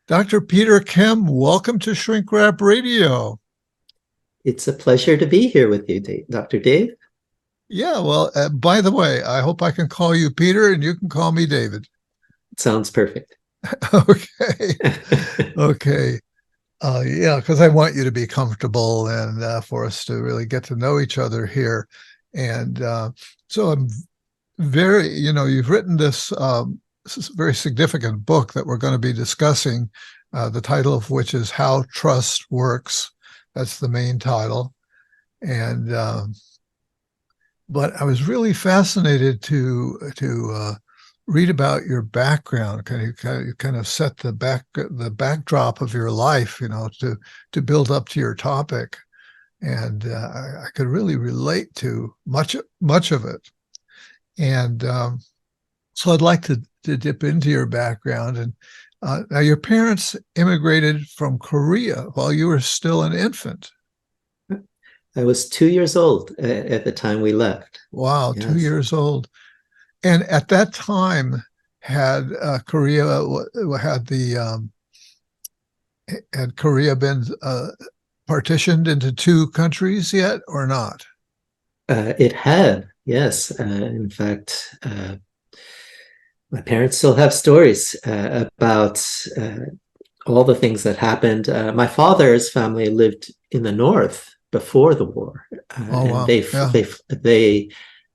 Dr. Peter Kim, welcome to Shrink Wrap Radio. It's a pleasure to be here with you, Dr. Dave. Yeah, well, by the way, I hope I can call you Peter and you can call me David. Sounds perfect. Okay. Okay. Yeah, because I want you to be comfortable and for us to really get to know each other here. And so I'm you've written this very significant book that we're going to be discussing, the title of which is How Trust Works. That's the main title. And but I was really fascinated to read about your background. Kind of set the backdrop of your life, to build up to your topic, and I could really relate to much of it. And so I'd like to dip into your background. And now your parents immigrated from Korea while you were still an infant. I was 2 years old at the time we left. Wow, Yes. 2 years old. And at that time, had Korea had Korea been partitioned into two countries yet, or not? It had, yes. In fact, my parents still have stories about all the things that happened. My father's family lived in the north before the war, Oh, and wow. they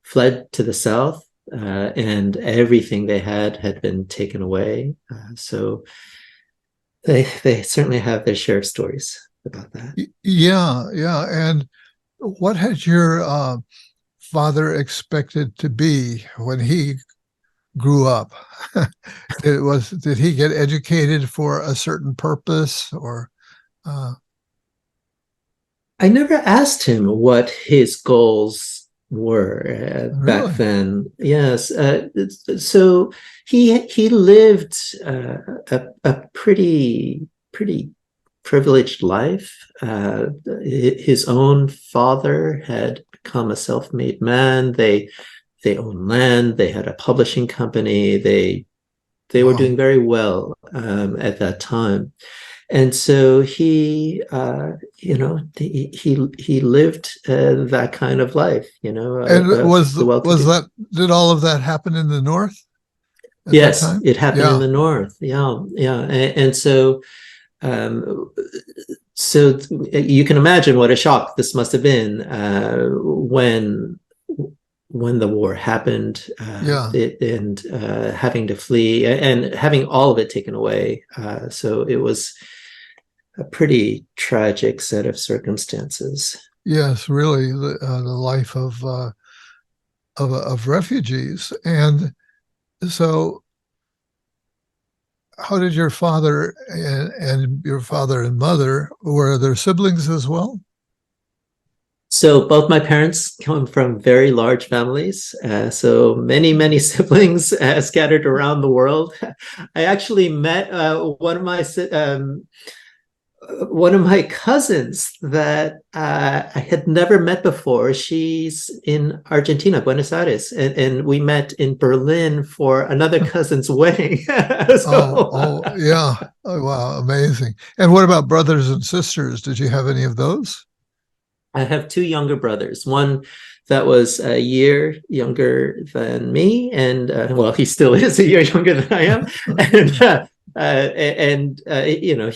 fled to the south, and everything they had been taken away. So they certainly have their share of stories about that. Yeah, yeah. And what had your father expected to be when he grew up? Did he get educated for a certain purpose, or I never asked him what his goals were back really? then. Yes, so he lived a pretty privileged life. His own father had become a self-made man. They owned land. They had a publishing company. They were Wow. doing very well at that time. And so he lived that kind of life, And of the was well-to-do. that did all of that happen in the North at that Yes, time? it happened in Yeah. the north. Yeah, yeah, and so um, so you can imagine what a shock this must have been when the war happened, Yeah. and having to flee and having all of it taken away. So it was a pretty tragic set of circumstances. Yes, really, the life of refugees. And so, how did your father and your father and mother, were there siblings as well? So both my parents come from very large families, so many siblings scattered around the world. I actually met one of my cousins that I had never met before. She's in Argentina, Buenos Aires, and we met in Berlin for another cousin's wedding. Yeah. Oh, wow, amazing. And what about brothers and sisters? Did you have any of those? I have two younger brothers. One that was a year younger than me, and well, he still is a year younger than I am, and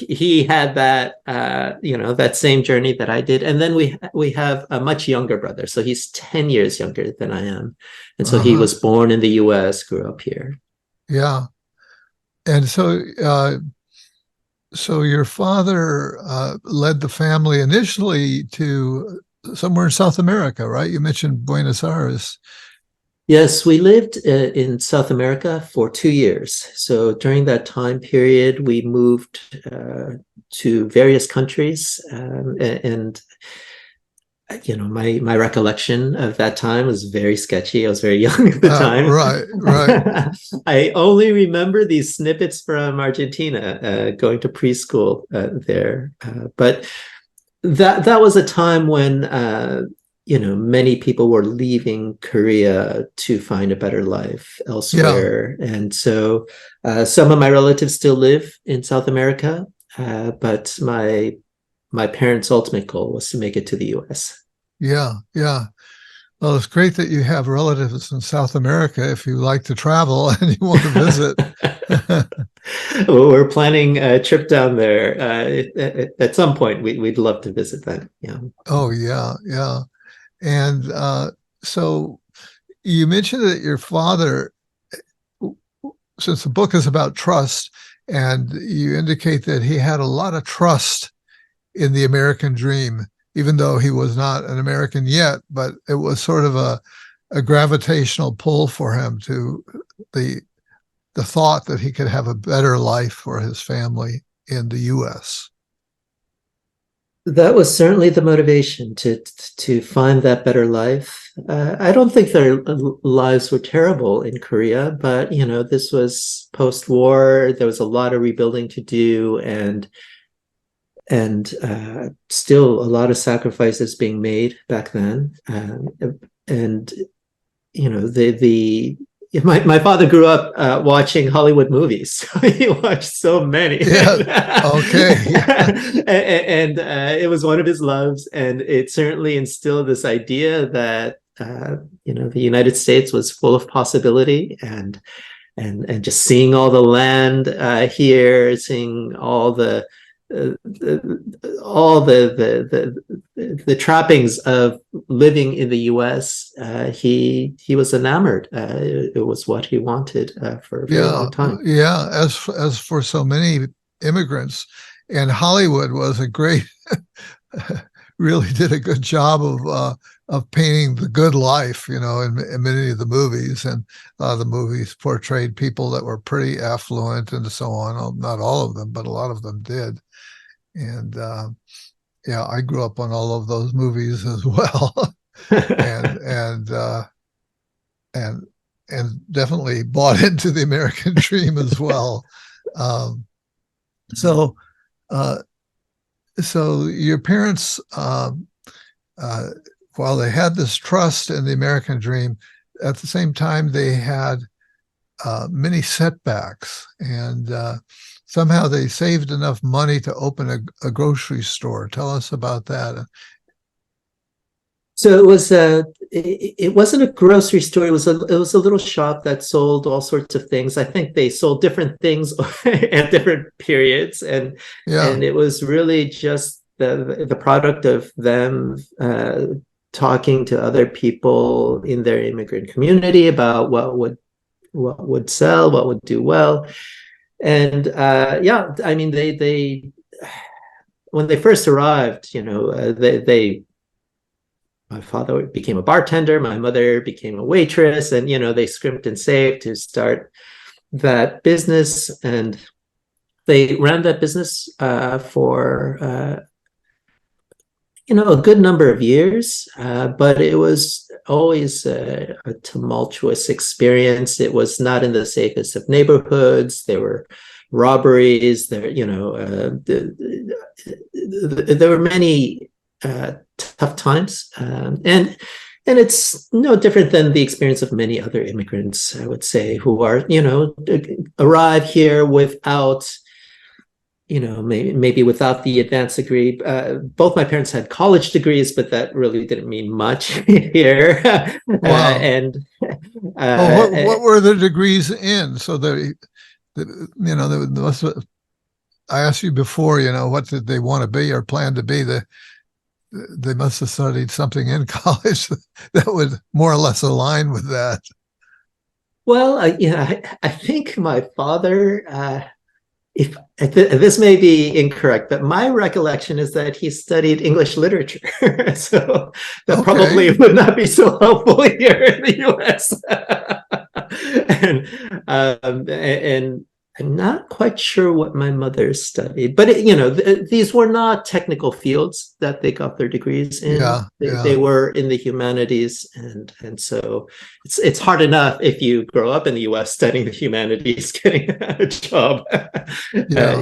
he had that that same journey that I did, and then we have a much younger brother, so he's 10 years younger than I am, and so he Uh-huh. was born in the U.S., grew up here. Yeah. And so your father led the family initially to somewhere in South America, right? You mentioned Buenos Aires. Yes, we lived in South America for 2 years. So during that time period, we moved to various countries, and my recollection of that time was very sketchy. I was very young at the time. Right, right. I only remember these snippets from Argentina, going to preschool there, but that was a time when many people were leaving Korea to find a better life Yeah, elsewhere. And so some of my relatives still live in South America, but my parents' ultimate goal was to make it to the US. yeah, yeah. Well, it's great that you have relatives in South America if you like to travel and you want to visit. We're planning a trip down there. At some point, we'd love to visit that. Yeah. Oh, yeah, yeah. And so you mentioned that your father, since the book is about trust, and you indicate that he had a lot of trust in the American dream, even though he was not an American yet, but it was sort of a gravitational pull for him to the the thought that he could have a better life for his family in the U.S. That was certainly the motivation to find that better life. I don't think their lives were terrible in Korea, but this was post-war. There was a lot of rebuilding to do, and still a lot of sacrifices being made back then. And the my father grew up watching Hollywood movies. He watched so many, Yeah. Okay. Yeah. and it was one of his loves. And it certainly instilled this idea that the United States was full of possibility, and just seeing all the land here, seeing all the trappings of living in the U.S. He was enamored. It was what he wanted for a very Yeah. long time. Yeah. As for so many immigrants, and Hollywood was a great, really did a good job of painting the good life, in many of the movies, and the movies portrayed people that were pretty affluent and so on. Not all of them, but a lot of them did. And yeah, I grew up on all of those movies as well, and and and definitely bought into the American dream as well. Um, so uh, so your parents, uh, while they had this trust in the American dream, at the same time they had many setbacks, and somehow they saved enough money to open a grocery store. Tell us about that. So it wasn't a grocery store. It was a little shop that sold all sorts of things. I think they sold different things at different periods, Yeah, and it was really just the product of them talking to other people in their immigrant community about what would sell, what would do well. And yeah, I mean, they when they first arrived, they my father became a bartender, my mother became a waitress, and they scrimped and saved to start that business. And they ran that business for a good number of years, but it was always a tumultuous experience. It was not in the safest of neighborhoods. There were robberies. There were many tough times, and it's no different than the experience of many other immigrants, I would say, who are arrive here without maybe without the advanced degree. Both my parents had college degrees, but that really didn't mean much here. wow. And Well, what uh, were the degrees in? So I asked you before, what did they want to be or plan to be? They must have studied something in college that would more or less align with that. well, I think my father. If this may be incorrect, but my recollection is that he studied English literature, so that Okay. probably would not be so helpful here in the U.S. and and I'm not quite sure what my mother studied, but these were not technical fields that they got their degrees in. Yeah, They yeah, were in the humanities, and so it's hard enough if you grow up in the U.S. studying the humanities, getting a job. yeah.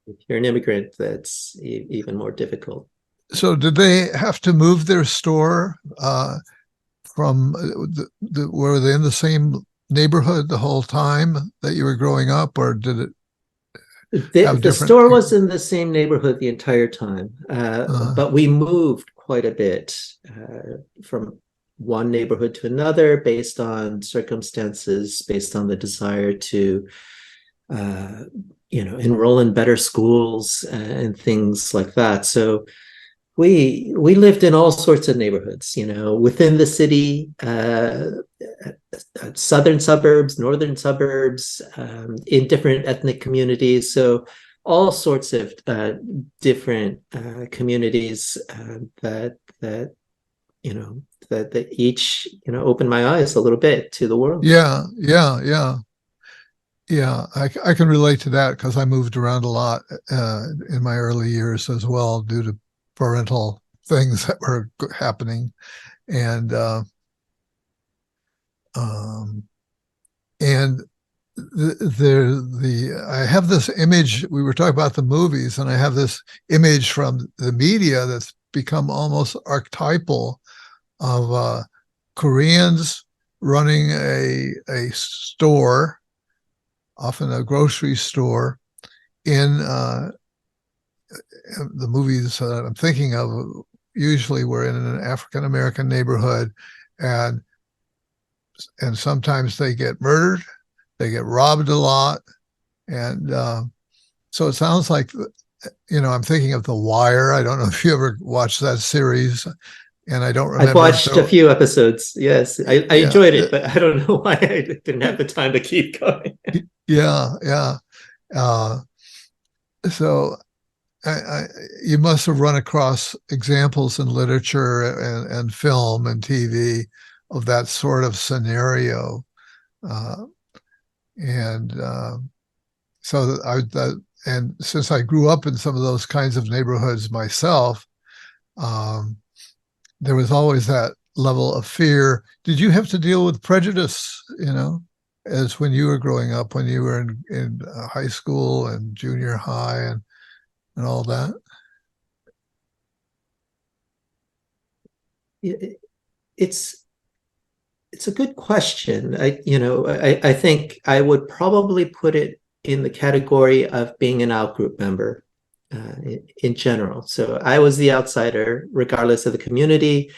If you're an immigrant, that's even more difficult. So did they have to move their store from were they in the same neighborhood the whole time that you were growing up, or did it have The different? store was in the same neighborhood the entire time, Uh, but we moved quite a bit from one neighborhood to another based on circumstances, based on the desire to, uh, enroll in better schools and things like that. So we lived in all sorts of neighborhoods, within the city, southern suburbs, northern suburbs, in different ethnic communities. So all sorts of different communities that that each opened my eyes a little bit to the world. yeah, yeah, yeah, yeah. I can relate to that because I moved around a lot in my early years as well due to parental things that were happening, and um, and the I have this image. We were talking about the movies, and I have this image from the media that's become almost archetypal of Koreans running a store, often a grocery store, in the movies that I'm thinking of. Usually, we're in an African American neighborhood, and sometimes they get murdered, they get robbed a lot, and so it sounds like I'm thinking of The Wire. I don't know if you ever watched that series, and I don't I've remember if watched there. a few episodes. Yes, I Yeah, enjoyed it, but I don't know why I didn't have the time to keep going. yeah, yeah. Uh, so I, you must have run across examples in literature and film and TV of that sort of scenario, uh, and so and since I grew up in some of those kinds of neighborhoods myself, um, there was always that level of fear. Did you have to deal with prejudice, as when you were growing up, when you were in high school and junior high and all that? It's it's a good question. I think I would probably put it in the category of being an outgroup member in general. So I was the outsider, regardless of the community.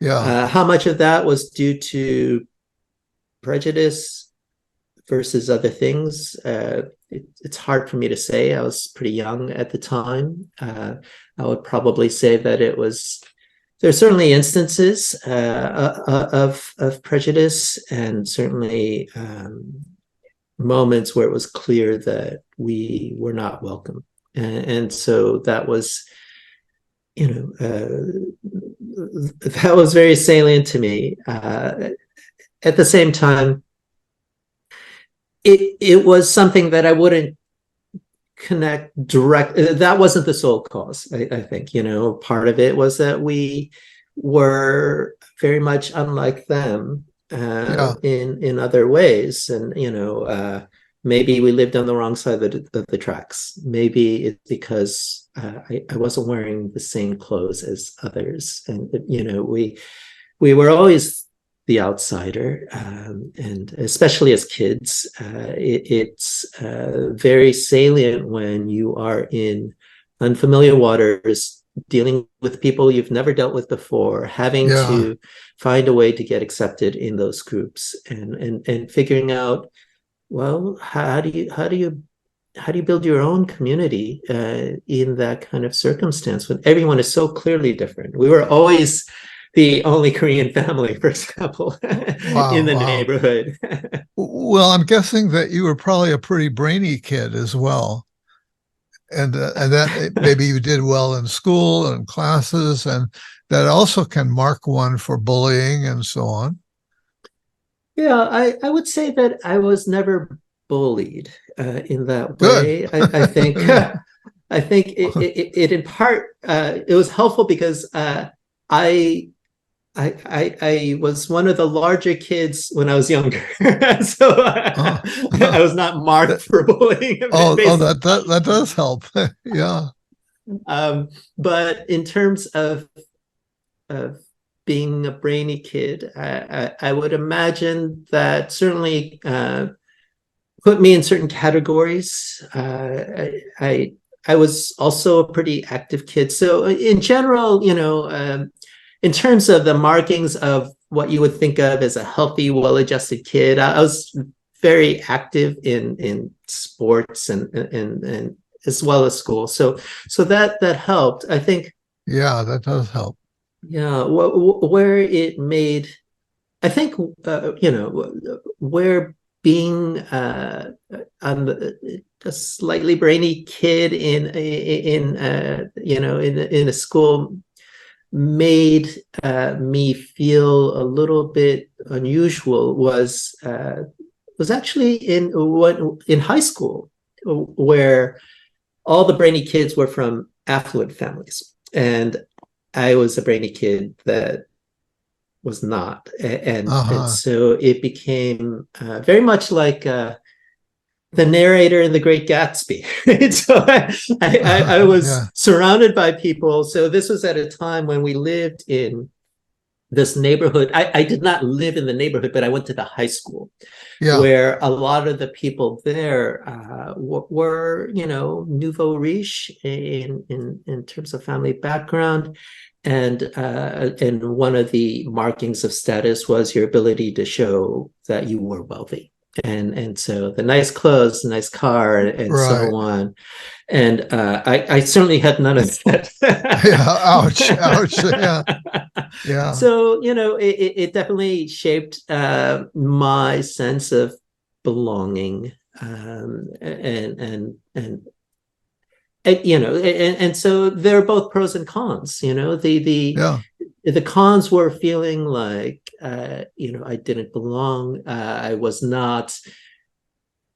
Yeah, How much of that was due to prejudice versus other things? It's hard for me to say. I was pretty young at the time. I would probably say that it was. There's certainly instances of prejudice, and certainly moments where it was clear that we were not welcome, and so that was, that was very salient to me. At the same time, it was something that I wouldn't connect direct. That wasn't the sole cause. I think, part of it was that we were very much unlike them yeah, in other ways, and maybe we lived on the wrong side of the tracks. Maybe it's because I wasn't wearing the same clothes as others, and we were always the outsider, and especially as kids, it's very salient when you are in unfamiliar waters, dealing with people you've never dealt with before, having yeah, to find a way to get accepted in those groups, and figuring out, well, how do you build your own community in that kind of circumstance when everyone is so clearly different? We were always the only Korean family, for example, in wow, the wow. neighborhood. Well, I'm guessing that you were probably a pretty brainy kid as well, and that maybe you did well in school and classes, and that also can mark one for bullying and so on. Yeah, I would say that I was never bullied in that Good. way. I think Yeah. I think it in part it was helpful because I I was one of the larger kids when I was younger, so Oh, I was not marked that, for bullying oh, based. that does help. Yeah. But in terms of being a brainy kid, I would imagine that certainly put me in certain categories. I was also a pretty active kid. So in general, in terms of the markings of what you would think of as a healthy, well-adjusted kid, I was very active in sports and as well as school. So that helped. I think, Yeah, that does help. yeah, where it made, I think, where being a slightly brainy kid in a school made me feel a little bit unusual was actually in high school, where all the brainy kids were from affluent families, and I was a brainy kid that was not, and Uh-huh. so it became very much like the narrator in The Great Gatsby. So I was Yeah. surrounded by people. So this was at a time when we lived in this neighborhood. I did not live in the neighborhood, but I went to the high school Yeah. where a lot of the people there were, nouveau riche in terms of family background. And one of the markings of status was your ability to show that you were wealthy. And so the nice clothes, the nice car, and Right. so on. And I certainly had none of Yeah. Ouch. Ouch. Yeah. that. Yeah. So, it definitely shaped my sense of belonging. And so they're both pros and cons. Yeah. The cons were feeling like I didn't belong. I was not,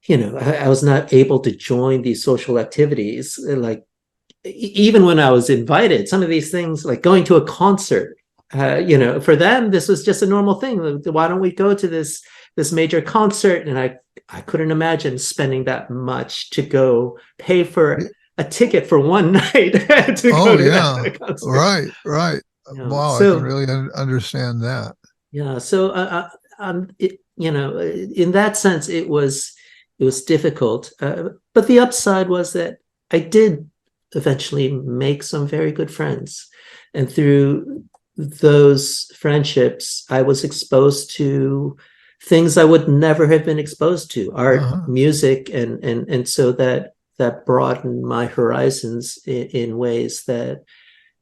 I was not able to join these social activities. Like, even when I was invited, some of these things, like going to a concert, for them this was just a normal thing. Why don't we go to this major concert? And I couldn't imagine spending that much to go pay for a ticket for one night to go Oh, to yeah. that concert. Right. Right. Yeah. Wow. I can So really understand that. yeah. So in that sense, it was difficult. But the upside was that I did eventually make some very good friends, and through those friendships, I was exposed to things I would never have been exposed to: art, Uh-huh. music, and so that broadened my horizons in ways that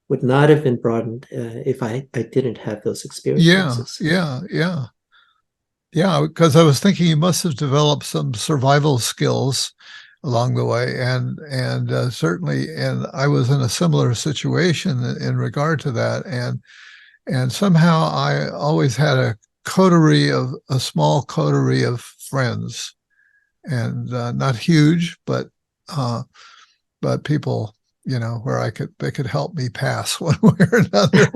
would not have been broadened if I didn't have those Yeah. experiences. Yeah. Yeah. Yeah. Because I was thinking you must have developed some survival skills along the way, and certainly, and I was in a similar situation in regard to that, and somehow I always had a small coterie of friends, and not huge, uh, but people, where they could help me pass one way or another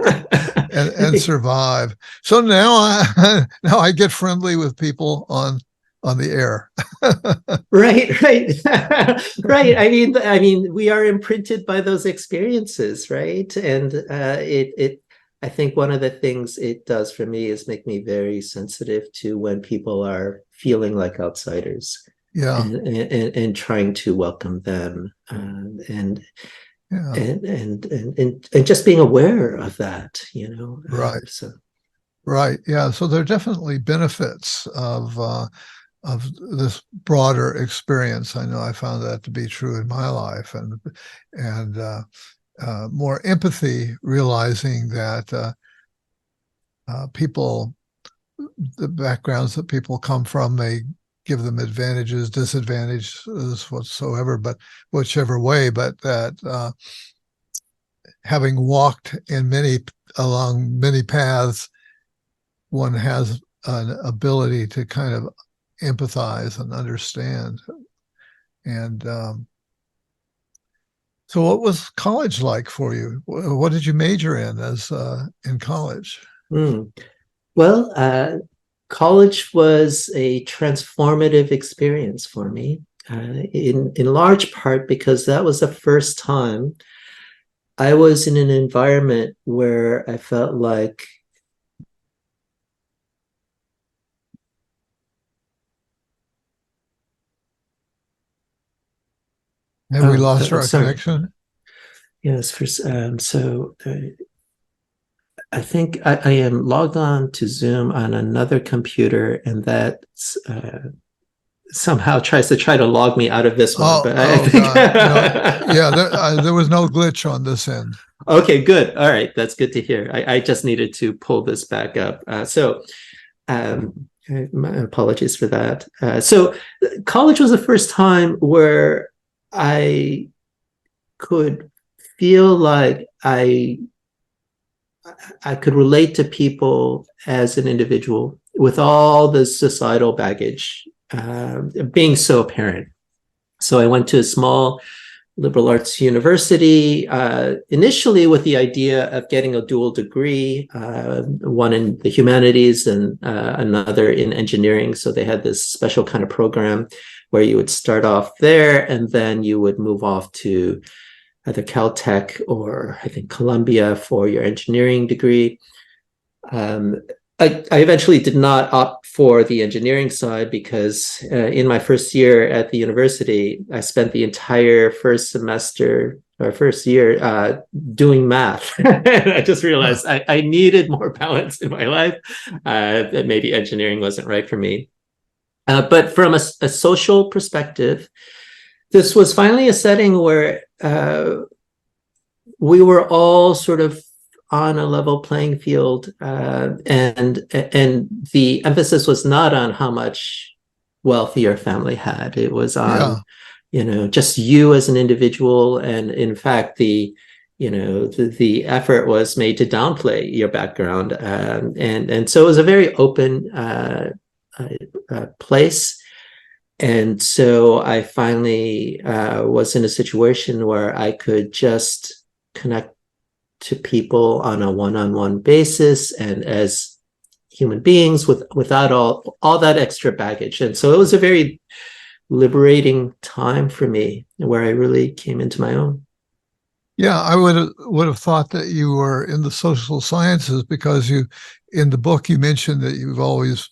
and survive. So now now I get friendly with people on the air. Right, right, right. I mean, we are imprinted by those experiences, right? And I think one of the things it does for me is make me very sensitive to when people are feeling like outsiders, Yeah, and trying to welcome them, yeah, and just being aware of that, right, so. right. Yeah. So there are definitely benefits of this broader experience. I know I found that to be true in my life, and more empathy, realizing that people, the backgrounds that people come from, may give them advantages, disadvantages whatsoever, but whichever way, but that having walked along many paths, one has an ability to kind of empathize and understand. And so, what was college like for you? What did you major in as in college? Mm. Well, college was a transformative experience for me, in large part because that was the first time I was in an environment where I felt like Have we lost oh, our sorry. connection? Yes, I think I am logged on to Zoom on another computer, and that somehow try to log me out of this one. Oh, But I oh think God, no, yeah, there was no glitch on this end. okay, good. All right, that's good to hear. I just needed to pull this back up. My apologies for that. So college was the first time where I could feel like I could relate to people as an individual with all the societal baggage being so apparent. So I went to a small liberal arts university, initially with the idea of getting a dual degree, one in the humanities and another in engineering. So they had this special kind of program where you would start off there and then you would move off to either Caltech or I think Columbia for your engineering degree. Um, I eventually did not opt for the engineering side because in my first year at the university, I spent the entire first semester or first year doing math. I just Huh. realized I needed more balance in my life. That maybe engineering wasn't right for me. But from a social perspective, this was finally a setting where we were all sort of on a level playing field, and the emphasis was not on how much wealth your family had. It was Yeah, on just you as an individual, and in fact the effort was made to downplay your background, and so it was a very open place. And so I finally was in a situation where I could just connect to people on a one-on-one basis and as human beings without all that extra baggage. And so it was a very liberating time for me where I really came into my own. yeah. I would have thought that you were in the social sciences because you, in the book, you mentioned that you've always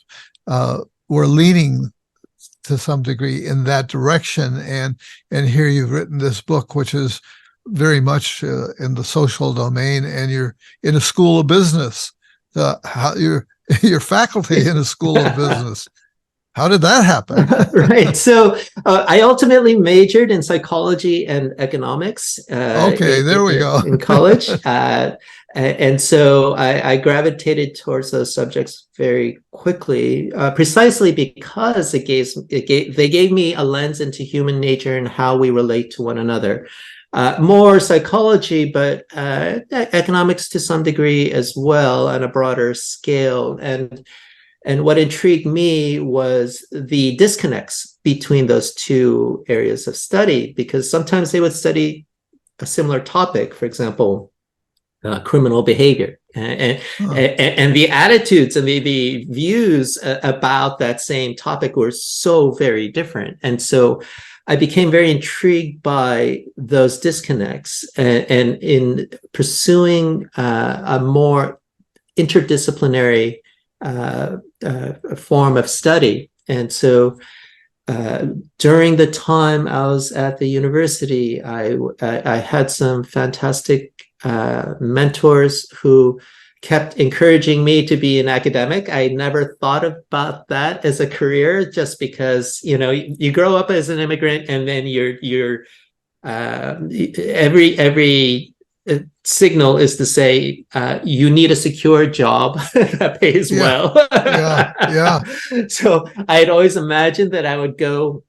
uh, were leaning to some degree in that direction, and here you've written this book, which is very much in the social domain, and you're in a school of business. How you're faculty in a school of business. How did that happen? Right. So I ultimately majored in psychology and economics Okay, there we go. in college. And so I gravitated towards those subjects very quickly, precisely because they gave me a lens into human nature and how we relate to one another. More psychology, but economics to some degree as well on a broader scale. And what intrigued me was the disconnects between those two areas of study, because sometimes they would study a similar topic, for example, criminal behavior, Huh. and the attitudes and the views about that same topic were so very different. And so I became very intrigued by those disconnects, and in pursuing a more interdisciplinary form of study. And so during the time I was at the university, I had some fantastic mentors who kept encouraging me to be an academic. I never thought about that as a career, just because you grow up as an immigrant, and then you're every signal is to say you need a secure job that pays Yeah, well. yeah, yeah, So I had always imagined that I would go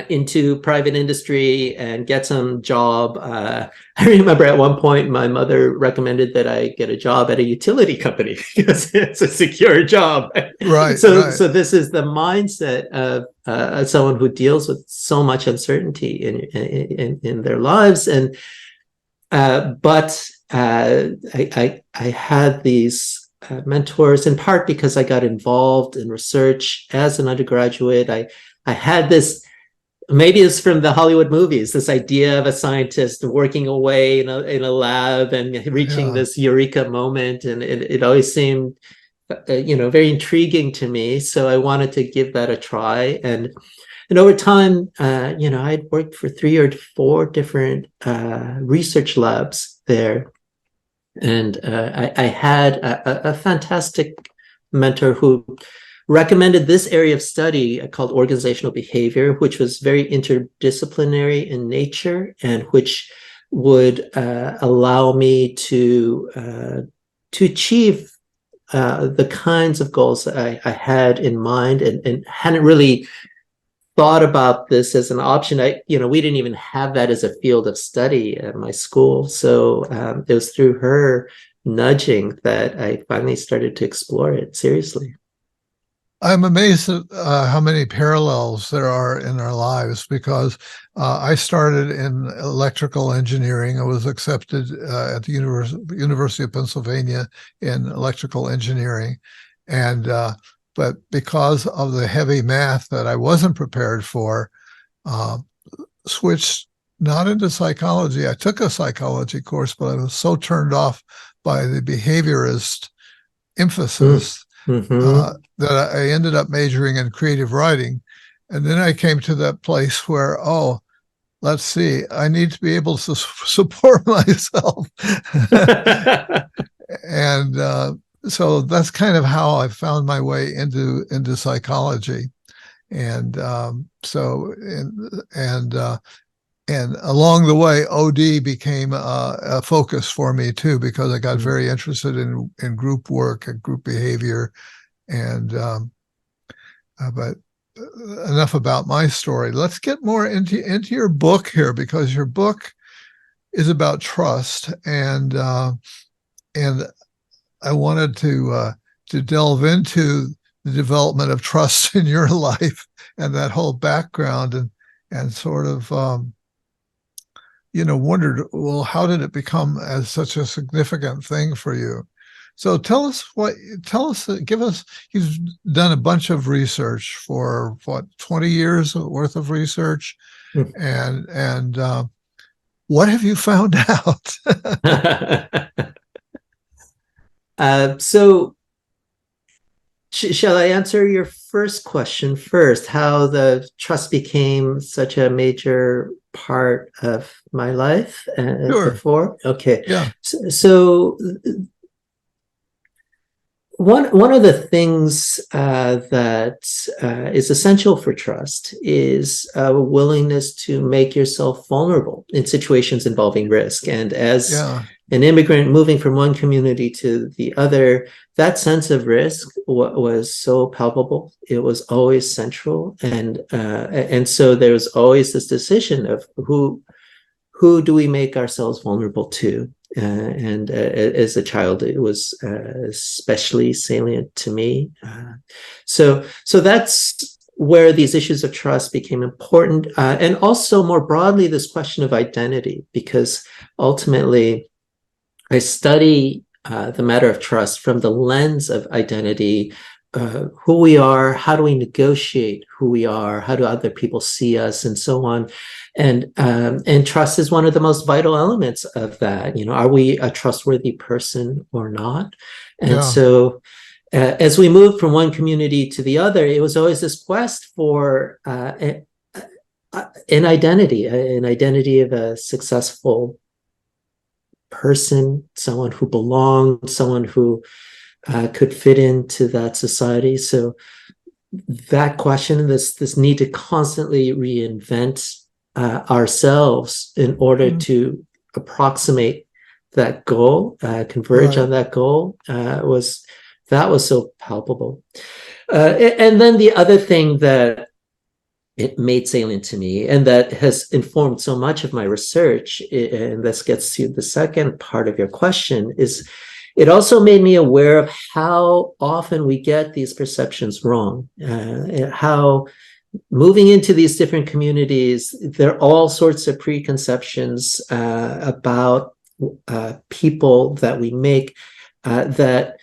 into private industry and get some job. I remember at one point my mother recommended that I get a job at a utility company because it's a secure job. right, right. So this is the mindset of someone who deals with so much uncertainty in their lives. And but I had these mentors in part because I got involved in research as an undergraduate. I had this maybe it's from the Hollywood movies, this idea of a scientist working away in a lab and reaching Yeah. this eureka moment. And it always seemed, very intriguing to me. So I wanted to give that a try. And over time, I'd worked for 3 or 4 different research labs there. And I had a fantastic mentor who recommended this area of study called organizational behavior, which was very interdisciplinary in nature and which would allow me to achieve the kinds of goals that I had in mind, and hadn't really thought about this as an option. We didn't even have that as a field of study at my school. So it was through her nudging that I finally started to explore it seriously. I'm amazed at how many parallels there are in our lives because I started in electrical engineering. I was accepted at the University of Pennsylvania in electrical engineering. And but because of the heavy math that I wasn't prepared for, uh, switched not into psychology. I took a psychology course, but I was so turned off by the behaviorist emphasis Mm-hmm. that I ended up majoring in creative writing. And then I came to that place where, oh, let's see, I need to be able to support myself. And so that's kind of how I found my way into psychology. And and along the way, OD became a focus for me too, because I got very interested in group work and group behavior. And but enough about my story. Let's get more into your book here, because your book is about trust, and I wanted to delve into the development of trust in your life and that whole background, and sort of wondered, well, how did it become as such a significant thing for you? So give us, you've done a bunch of research for what, 20 years worth of research. And what have you found out? So shall I answer your first question first? How the trust became such a major part of my life Sure. before? Okay. Yeah. So one of the things that is essential for trust is a willingness to make yourself vulnerable in situations involving risk. And as Yeah. an immigrant moving from one community to the other, that sense of risk was so palpable. It was always central, and so there was always this decision of who do we make ourselves vulnerable to. And as a child, it was especially salient to me. So that's where these issues of trust became important, and also more broadly, this question of identity, because ultimately, I study the matter of trust from the lens of identity. Who we are, how do we negotiate who we are, how do other people see us, and so on. And trust is one of the most vital elements of that. Are we a trustworthy person or not? And Yeah. so as we moved from one community to the other, it was always this quest for an identity of a successful person, someone who belonged, someone who could fit into that society. So that question, this need to constantly reinvent ourselves in order to approximate that goal, converge on that goal, was so palpable. And then the other thing that it made salient to me, and that has informed so much of my research, and this gets to the second part of your question, is it also made me aware of how often we get these perceptions wrong, how moving into these different communities, there are all sorts of preconceptions about people that we make that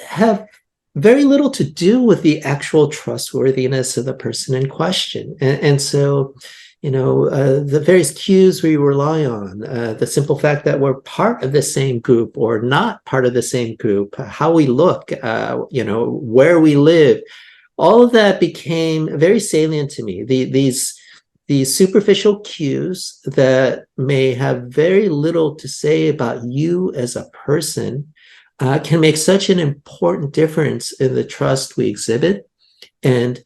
have very little to do with the actual trustworthiness of the person in question. And so, the various cues we rely on, the simple fact that we're part of the same group or not part of the same group, how we look, where we live, all of that became very salient to me. These superficial cues that may have very little to say about you as a person can make such an important difference in the trust we exhibit. And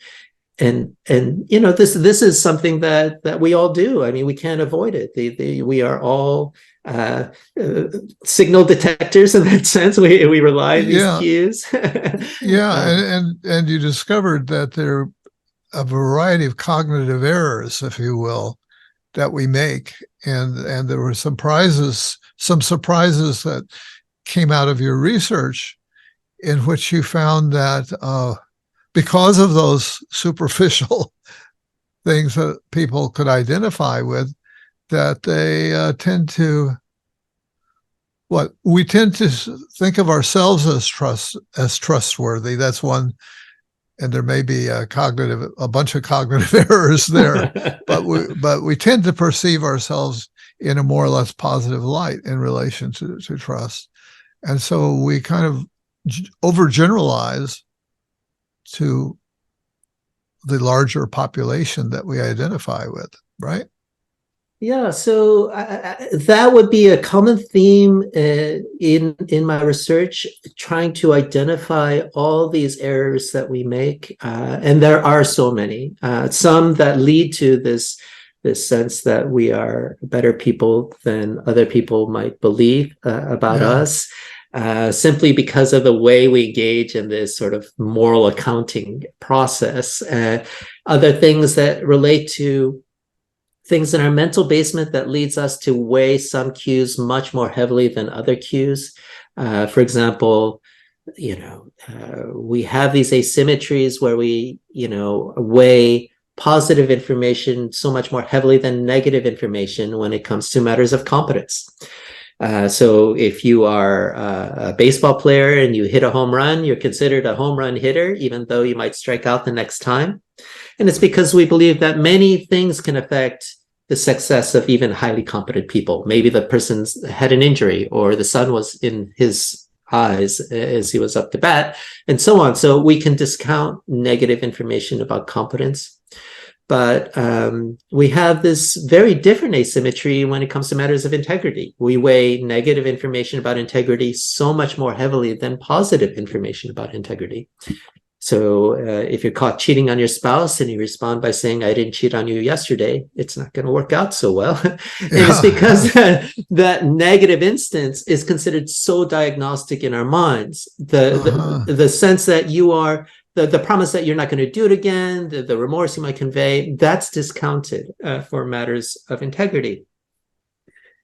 this is something that we all do. I mean, we can't avoid it. We are all signal detectors in that sense. We rely on these Yeah, cues. yeah, and you discovered that there are a variety of cognitive errors, if you will, that we make, and there were some surprises that came out of your research, in which you found that because of those superficial things that people could identify with, that they tend to we tend to think of ourselves as trustworthy. That's one, and there may be a bunch of cognitive errors there, but we tend to perceive ourselves in a more or less positive light in relation to trust, and so we kind of overgeneralize to the larger population that we identify with, right? Yeah, so that would be a common theme in my research, trying to identify all these errors that we make, and there are so many. Some that lead to this sense that we are better people than other people might believe about Yeah. us, simply because of the way we engage in this sort of moral accounting process. Other things that relate to things in our mental basement that leads us to weigh some cues much more heavily than other cues. For example, we have these asymmetries where we, weigh positive information so much more heavily than negative information when it comes to matters of competence. So if you are a baseball player and you hit a home run, you're considered a home run hitter, even though you might strike out the next time. And it's because we believe that many things can affect the success of even highly competent people. Maybe the person's had an injury, or the sun was in his eyes as he was up to bat, and so on. So we can discount negative information about competence. But we have this very different asymmetry when it comes to matters of integrity. We weigh negative information about integrity so much more heavily than positive information about integrity. So if you're caught cheating on your spouse and you respond by saying, I didn't cheat on you yesterday, it's not going to work out so well. And it's because that negative instance is considered so diagnostic in our minds. The sense that you are, the promise that you're not going to do it again, the remorse you might convey, that's discounted for matters of integrity.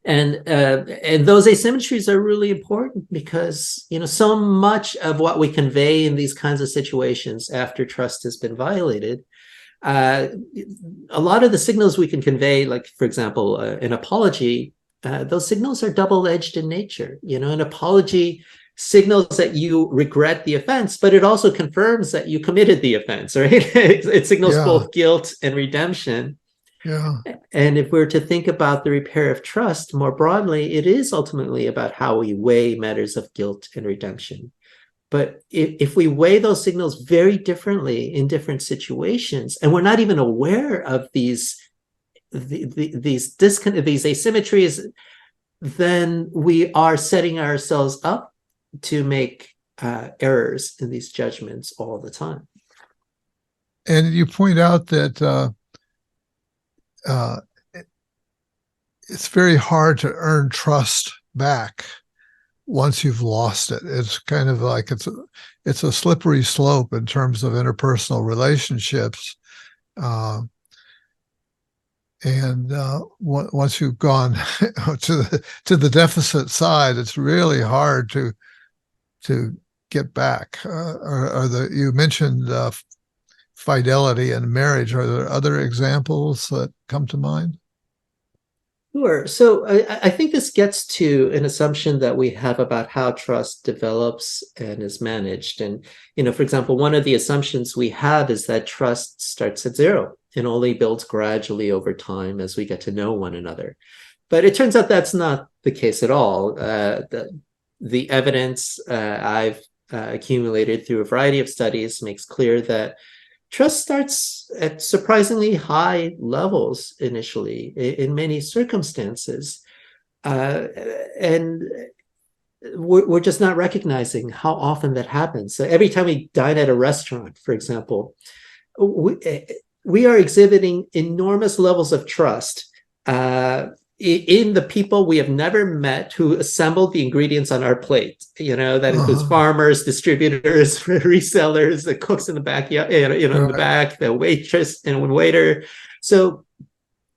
And those asymmetries are really important because, so much of what we convey in these kinds of situations after trust has been violated, a lot of the signals we can convey, like, for example, an apology, those signals are double-edged in nature. An apology signals that you regret the offense, but it also confirms that you committed the offense, right? It signals both guilt and redemption. Yeah. And if we're to think about the repair of trust more broadly, it is ultimately about how we weigh matters of guilt and redemption. But if we weigh those signals very differently in different situations, and we're not even aware of these asymmetries, then we are setting ourselves up to make errors in these judgments all the time. And you point out that it's very hard to earn trust back once you've lost it. It's kind of like it's a slippery slope in terms of interpersonal relationships. And once you've gone to the deficit side, it's really hard to get back. You mentioned fidelity in marriage. Are there other examples that come to mind? Sure. So I think this gets to an assumption that we have about how trust develops and is managed. And, for example, one of the assumptions we have is that trust starts at zero and only builds gradually over time as we get to know one another. But it turns out that's not the case at all. The evidence I've accumulated through a variety of studies makes clear that trust starts at surprisingly high levels initially in many circumstances. And we're just not recognizing how often that happens. So every time we dine at a restaurant, for example, we are exhibiting enormous levels of trust in the people we have never met who assembled the ingredients on our plate. That includes Uh-huh. farmers, distributors, resellers, the cooks in the back, in the Right. back, the waitress and waiter. So,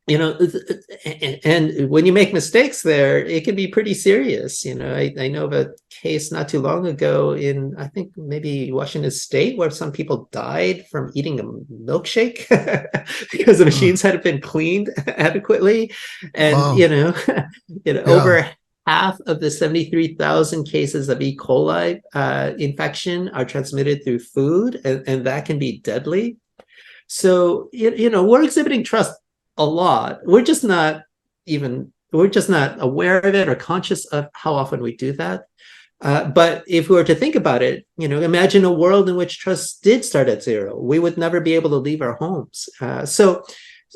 and when you make mistakes there, it can be pretty serious. I know of a case not too long ago in, I think, maybe Washington State, where some people died from eating a milkshake because the Uh, machines hadn't been cleaned adequately. And, wow. Yeah. over half of the 73,000 cases of E. coli infection are transmitted through food, and that can be deadly. So, we're exhibiting trust a lot. We're just not aware of it or conscious of how often we do that. But if we were to think about it, imagine a world in which trust did start at zero. We would never be able to leave our homes. So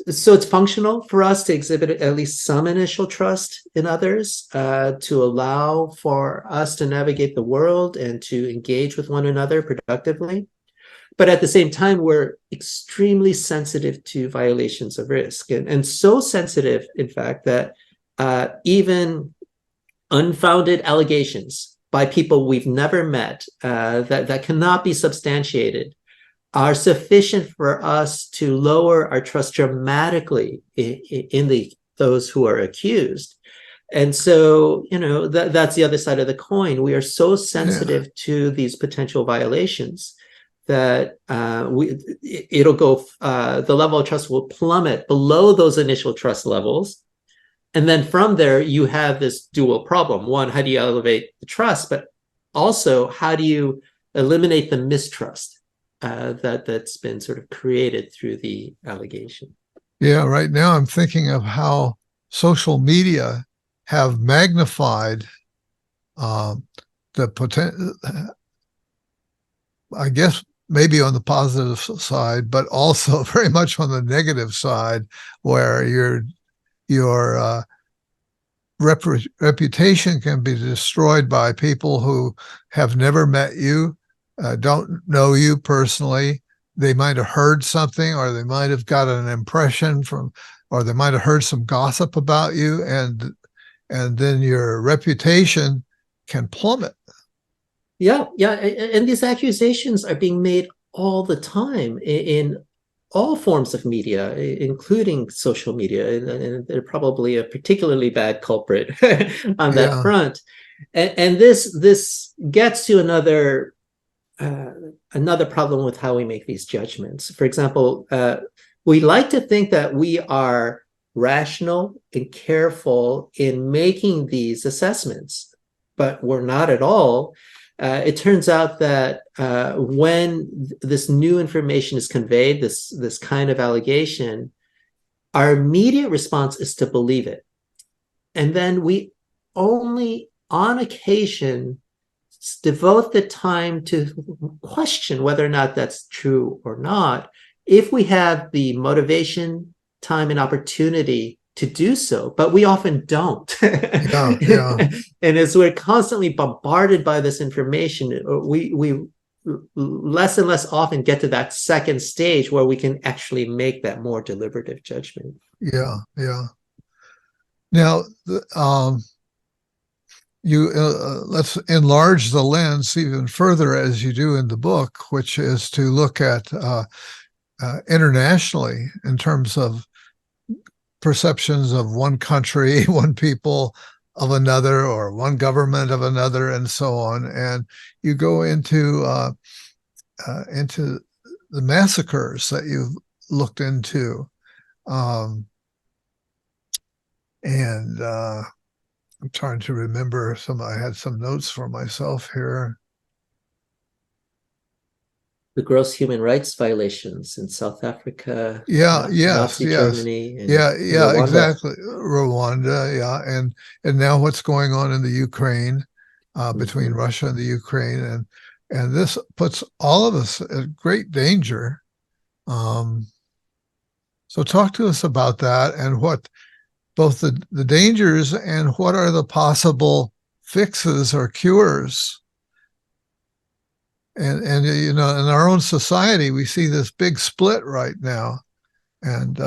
it's functional for us to exhibit at least some initial trust in others, to allow for us to navigate the world and to engage with one another productively. But at the same time, we're extremely sensitive to violations of risk, and so sensitive, in fact, that even unfounded allegations by people we've never met, that cannot be substantiated, are sufficient for us to lower our trust dramatically in those who are accused. And so, that's the other side of the coin. We are so Yeah. sensitive to these potential violations that it'll go, the level of trust will plummet below those initial trust levels. And then from there, you have this dual problem. One, how do you elevate the trust? But also, how do you eliminate the mistrust that's been sort of created through the allegation? Yeah. Right now, I'm thinking of how social media have magnified um, the potential, I guess maybe on the positive side, but also very much on the negative side, where your reputation can be destroyed by people who have never met you, don't know you personally. They might have heard something, or they might have got an impression from, or they might have heard some gossip about you, and then your reputation can plummet. Yeah, yeah, and these accusations are being made all the time in all forms of media, including social media, and they're probably a particularly bad culprit on that Yeah, front. And this gets to uh, another problem with how we make these judgments. For example, we like to think that we are rational and careful in making these assessments, but we're not at all. It turns out that when this new information is conveyed, this kind of allegation, our immediate response is to believe it. And then we only on occasion devote the time to question whether or not that's true or not, if we have the motivation, time, and opportunity to do so, but we often don't. yeah, yeah, And as we're constantly bombarded by this information, we less and less often get to that second stage where we can actually make that more deliberative judgment. yeah, yeah. Now, you let's enlarge the lens even further as you do in the book, which is to look at internationally in terms of perceptions of one country, one people of another, or one government of another, and so on. And you go into the massacres that you've looked into, um, and I'm trying to remember I had some notes for myself here. The gross human rights violations in South Africa, Yeah, yes, Nazi yes. Germany, Yeah, and yeah, Rwanda. exactly. Rwanda, yeah, and now what's going on in the Ukraine, between Mm-hmm. Russia and the Ukraine, and this puts all of us at great danger. Um, so talk to us about that and what both the dangers and what are the possible fixes or cures. And you know, in our own society, we see this big split right now. And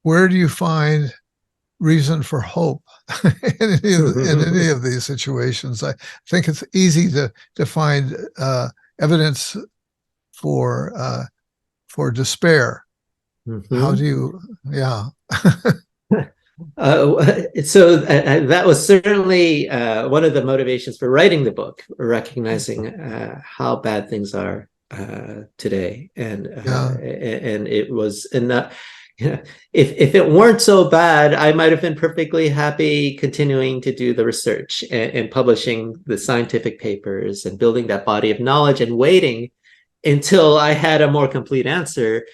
where do you find reason for hope in any of these situations? I think it's easy to find evidence for despair. How do Mm-hmm. you? Yeah, That was certainly one of the motivations for writing the book, recognizing how bad things are today, yeah, and it was enough. You know, if it weren't so bad, I might have been perfectly happy continuing to do the research and publishing the scientific papers and building that body of knowledge and waiting until I had a more complete answer.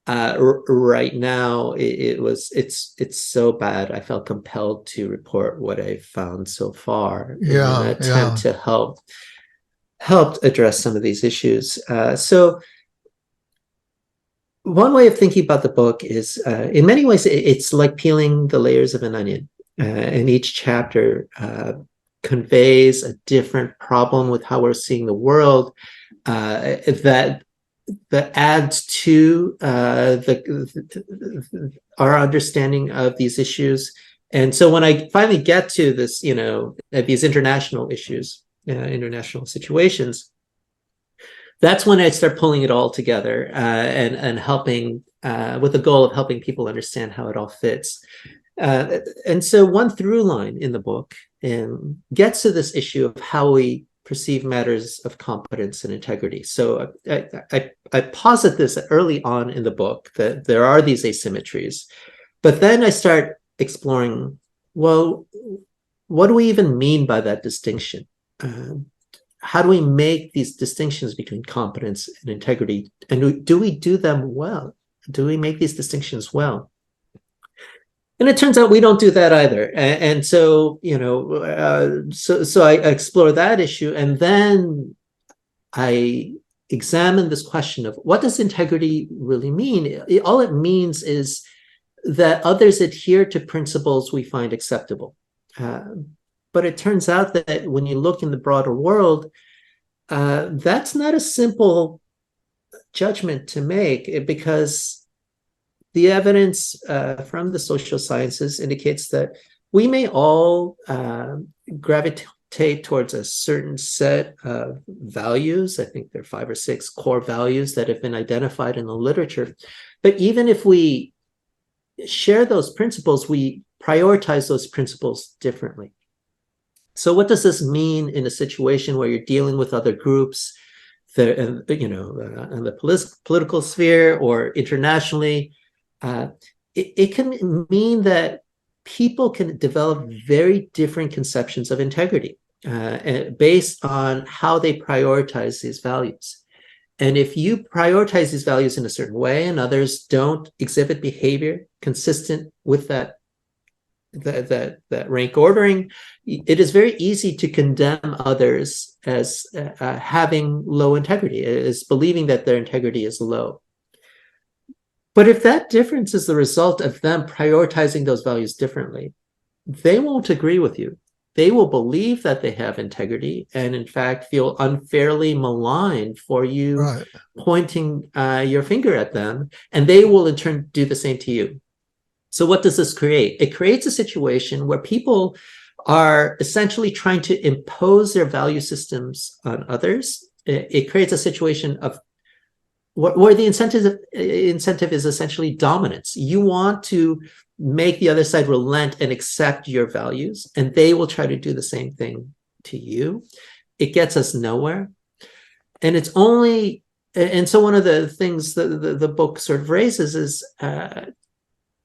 Right now, it's so bad. I felt compelled to report what I found so far in an yeah, attempt yeah, to help address some of these issues. So one way of thinking about the book is, in many ways, it's like peeling the layers of an onion, and each chapter conveys a different problem with how we're seeing the world, that adds to our understanding of these issues. And so when I finally get to this, these international issues, international situations, that's when I start pulling it all together, and helping, with the goal of helping people understand how it all fits. And so one through line in the book gets to this issue of how we perceive matters of competence and integrity. So I posit this early on in the book, that there are these asymmetries, but then I start exploring, well, what do we even mean by that distinction? How do we make these distinctions between competence and integrity? And do we do them well? Do we make these distinctions well? And it turns out we don't do that either. And so, so I explore that issue, and then I examine this question of, what does integrity really mean? All it means is that others adhere to principles we find acceptable. But it turns out that when you look in the broader world, that's not a simple judgment to make, because the evidence from the social sciences indicates that we may all gravitate towards a certain set of values. I think there are 5 or 6 core values that have been identified in the literature. But even if we share those principles, we prioritize those principles differently. So what does this mean in a situation where you're dealing with other groups, in the political sphere or internationally? It can mean that people can develop very different conceptions of integrity based on how they prioritize these values. And if you prioritize these values in a certain way and others don't exhibit behavior consistent with that rank ordering, it is very easy to condemn others as having low integrity, as believing that their integrity is low. But if that difference is the result of them prioritizing those values differently, they won't agree with you. They will believe that they have integrity and, in fact, feel unfairly maligned for you right. pointing your finger at them, and they will, in turn, do the same to you. So what does this create? It creates a situation where people are essentially trying to impose their value systems on others. It creates a situation of where the incentive is essentially dominance. You want to make the other side relent and accept your values, and they will try to do the same thing to you. It gets us nowhere. And so one of the things that the book sort of raises is,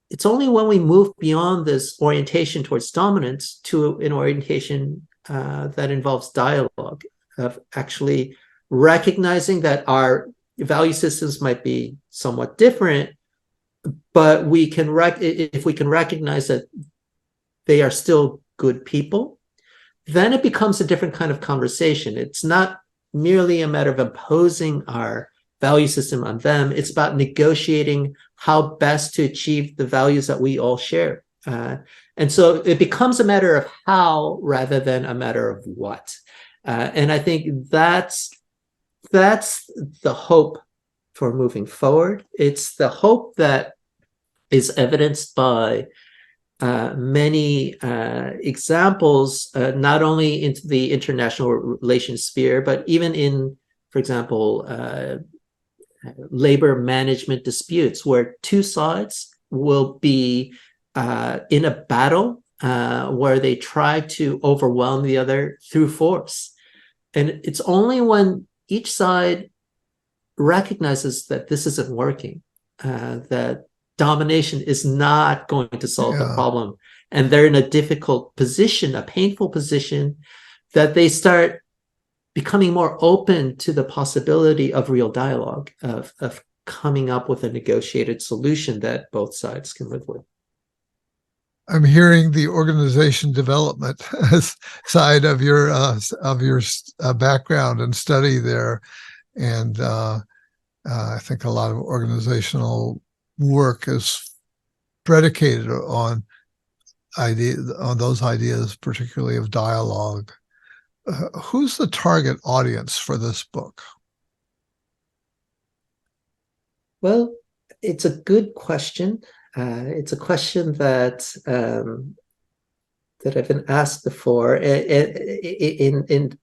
it's only when we move beyond this orientation towards dominance to an orientation that involves dialogue, of actually recognizing that our value systems might be somewhat different, but we can if we can recognize that they are still good people, then it becomes a different kind of conversation. It's not merely a matter of imposing our value system on them. It's about negotiating how best to achieve the values that we all share. And so it becomes a matter of how rather than a matter of what. And I think that's the hope for moving forward. It's the hope that is evidenced by many examples, not only into the international relations sphere, but even in, for example, labor management disputes, where two sides will be in a battle where they try to overwhelm the other through force. And it's only when each side recognizes that this isn't working, that domination is not going to solve the problem, and they're in a difficult position, a painful position, that they start becoming more open to the possibility of real dialogue, of coming up with a negotiated solution that both sides can live with. I'm hearing the organization development side of your background and study there, and I think a lot of organizational work is predicated on those ideas, particularly of dialogue. Who's the target audience for this book? Well, it's a good question. It's a question that I've been asked before in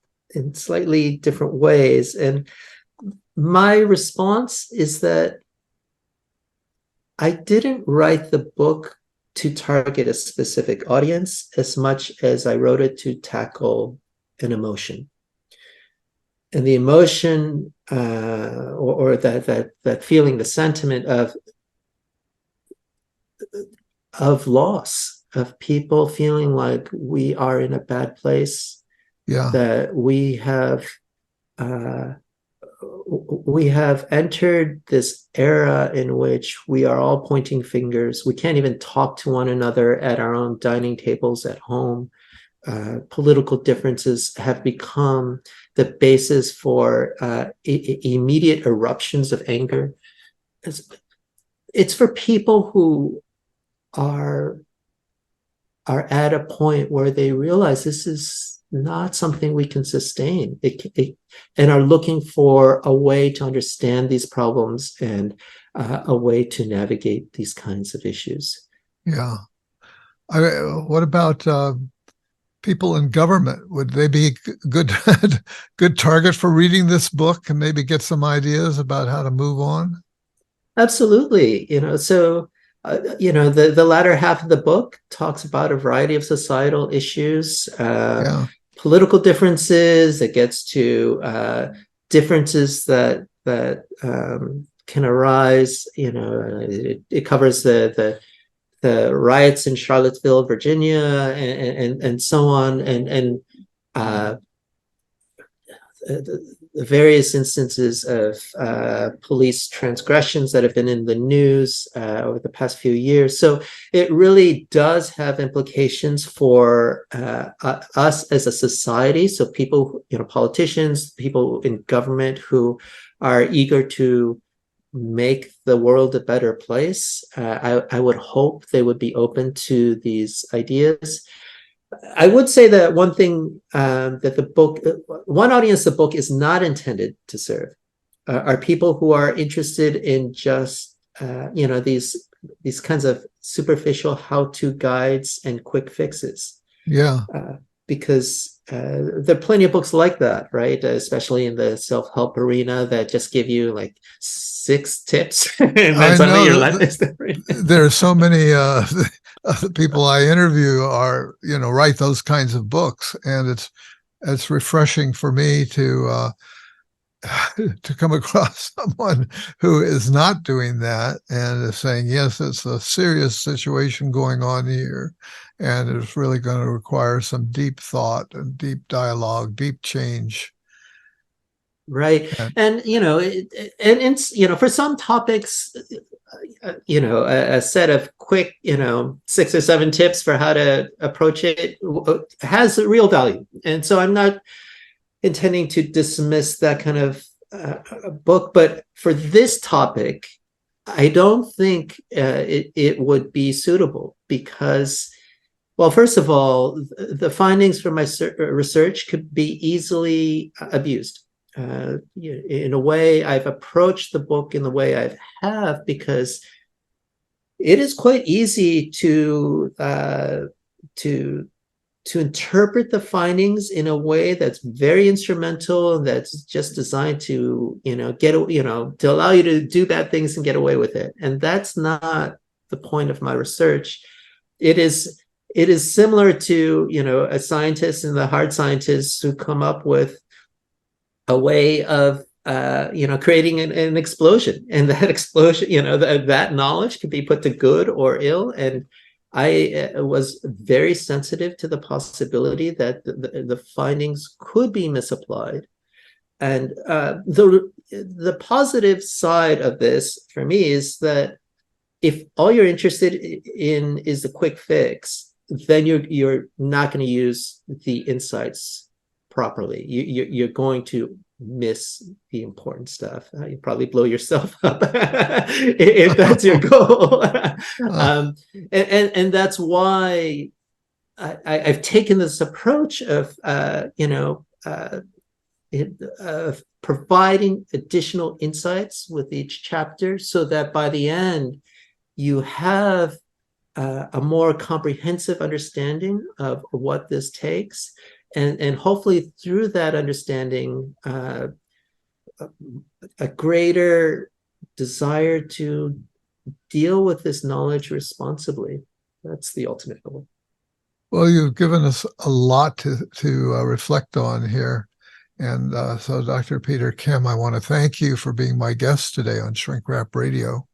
slightly different ways, and my response is that I didn't write the book to target a specific audience as much as I wrote it to tackle an emotion. And the emotion or that feeling, the sentiment of loss, of people feeling like we are in a bad place, that we have entered this era in which we are all pointing fingers. We can't even talk to one another at our own dining tables at home. Political differences have become the basis for immediate eruptions of anger. It's for people who are at a point where they realize this is not something we can sustain, and are looking for a way to understand these problems and a way to navigate these kinds of issues. Yeah. What about people in government? Would they be good target for reading this book and maybe get some ideas about how to move on? Absolutely. So the latter half of the book talks about a variety of societal issues, political differences. It gets to differences that can arise. It covers the riots in Charlottesville, Virginia, and so on, and the various instances of police transgressions that have been in the news over the past few years. So it really does have implications for us as a society. So people, politicians, people in government who are eager to make the world a better place. I would hope they would be open to these ideas. I would say that one thing one audience the book is not intended to serve are people who are interested in just, these kinds of superficial how-to guides and quick fixes. Because there are plenty of books like that, right? Especially in the self-help arena that just give you like 6 tips. And then suddenly your life is different. There are so many the people I interview are, write those kinds of books, and it's refreshing for me to to come across someone who is not doing that and is saying, yes, it's a serious situation going on here, and it's really going to require some deep thought and deep dialogue, deep change. Right. And And, and it's, for some topics, a set of quick, 6 or 7 tips for how to approach it has real value. And so I'm not intending to dismiss that kind of book, but for this topic, I don't think it would be suitable because, well, first of all, the findings from my research could be easily abused. In a way, I've approached the book in the way I have because it is quite easy to interpret the findings in a way that's very instrumental and that's just designed to to allow you to do bad things and get away with it. And that's not the point of my research. It is similar to a scientist and the hard scientists who come up with a way of creating an explosion, and that explosion, that knowledge could be put to good or ill. And I was very sensitive to the possibility that the findings could be misapplied. And the positive side of this for me is that if all you're interested in is the quick fix, then you're not going to use the insights properly. You're going to miss the important stuff. You probably blow yourself up if that's your goal. And that's why I've taken this approach of providing additional insights with each chapter, so that by the end you have a more comprehensive understanding of what this takes, and hopefully through that understanding, a greater desire to deal with this knowledge responsibly. That's the ultimate goal. well, you've given us a lot to reflect on here. And so, Dr. Peter Kim, I want to thank you for being my guest today on Shrink Rap Radio.